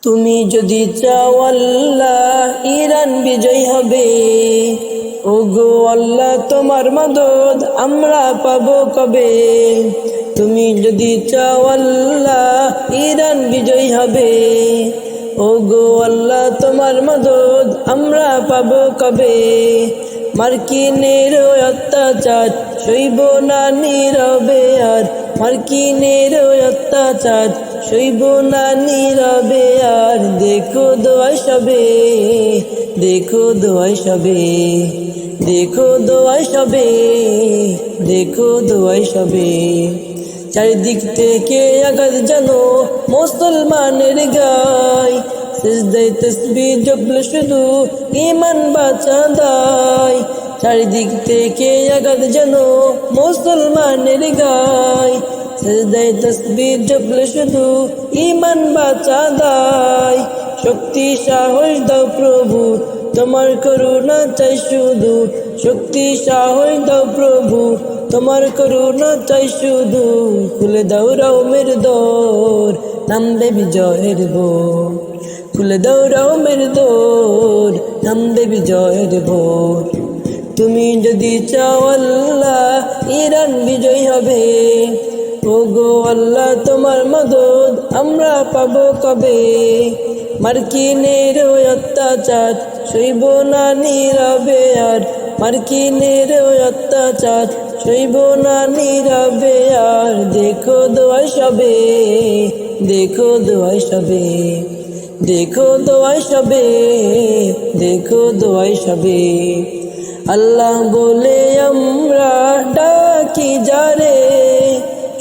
তুমি যদি চাও আল্লাহ ইরান বিজয় হবে, ওগো আল্লাহ তোমার মদদ আমরা পাবো কবে। তুমি যদি চাও আল্লাহ ইরান বিজয় হবে, ওগো আল্লাহ তোমার মদদ আমরা পাবো কবে। মার্কিনের অত্যাচার সইব না নীরবে আর, মার্কিনের অত্যাচার সইব না নীরবে আর। দেখো দোয়া সবে, দেখো দোয়া সবে, দেখো দোয়া সবে, দেখো দোয়া সবে। চারিদিক থেকে আঘাত জানো মুসলমানের গায়, সিজদায় তাসবিহ জপলে শুধু ঈমান বাঁচা দায়। চারিদিক থেকে আঘাত জানো মুসলমানের গায়, সিজদায় তাসবিহ জপলে শুধু ঈমান বাঁচা দায়। শক্তি সাহস দাও প্রভু তোমার করুণা চাই শুধু, শক্তি সাহস দাও প্রভু তোমার করুণা চাই শুধু। খুলে দাও রওমের দোর নামবে বিজয়ের ভোর, খুলে দাও রওমের দোর নামবে বিজয়ের ভোর। তুমি যদি চাও আল্লাহ ইরান বিজয় হবে, ওগো আল্লাহ তোমার মদদ আমরা পাবো কবে। মার্কিনের অত্যাচার সইব না নীরবে আর, মার্কিনের অত্যাচার সইব না নীরবে আর। দেখো দোয়া সবে, দেখো দোয়া সবে, দেখো দোয়া সবে, দেখো দোয়া সবে। আল্লাহ বলে আমরা ডাকি যারে,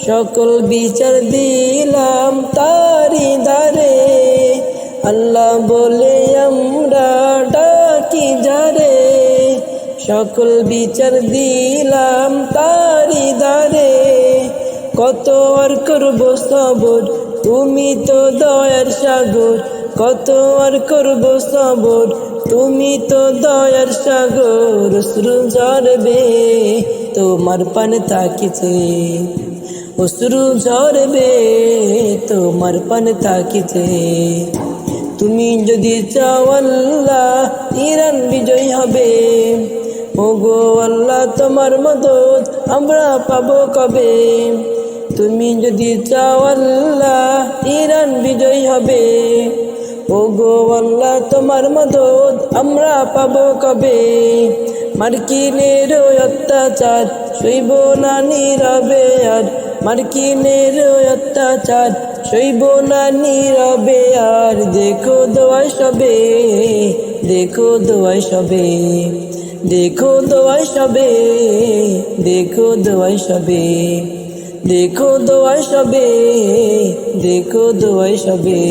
সকল বিচার দিলাম তারি দ্বারে। আল্লাহ বলে আমরা ডাকি যারে, সকল বিচার দিলাম তারি দ্বারে। কত আর করবো সবর তুমি তো দয়ার সাগর, কত আর করবো সবর তুমি তো দয়ার সাগর। অশ্রু ঝরবে তোমার পানে তাকিছে, অশ্রু ঝরবে তোমার পানে তাকিছে। তুমি যদি চাও আল্লাহ ইরান বিজয় হবে, ওগো আল্লাহ তোমার মদদ আমরা পাবো কবে। তুমি যদি চাও আল্লাহ ইরান বিজয় হবে, ওগো আল্লাহ তোমার মদদ আমরা পাবো কবে। মার্কিনের অত্যাচার সইব না নীরবে আর, মার্কিনের অত্যাচার সইব না নীরবে আর। দেখো দোয়া সবে, দেখো দোয়া সবে, দেখো দোয়া সবে, দেখো দোয়া সবে, দেখো দোয়া সবে, দেখো দোয়া সবে।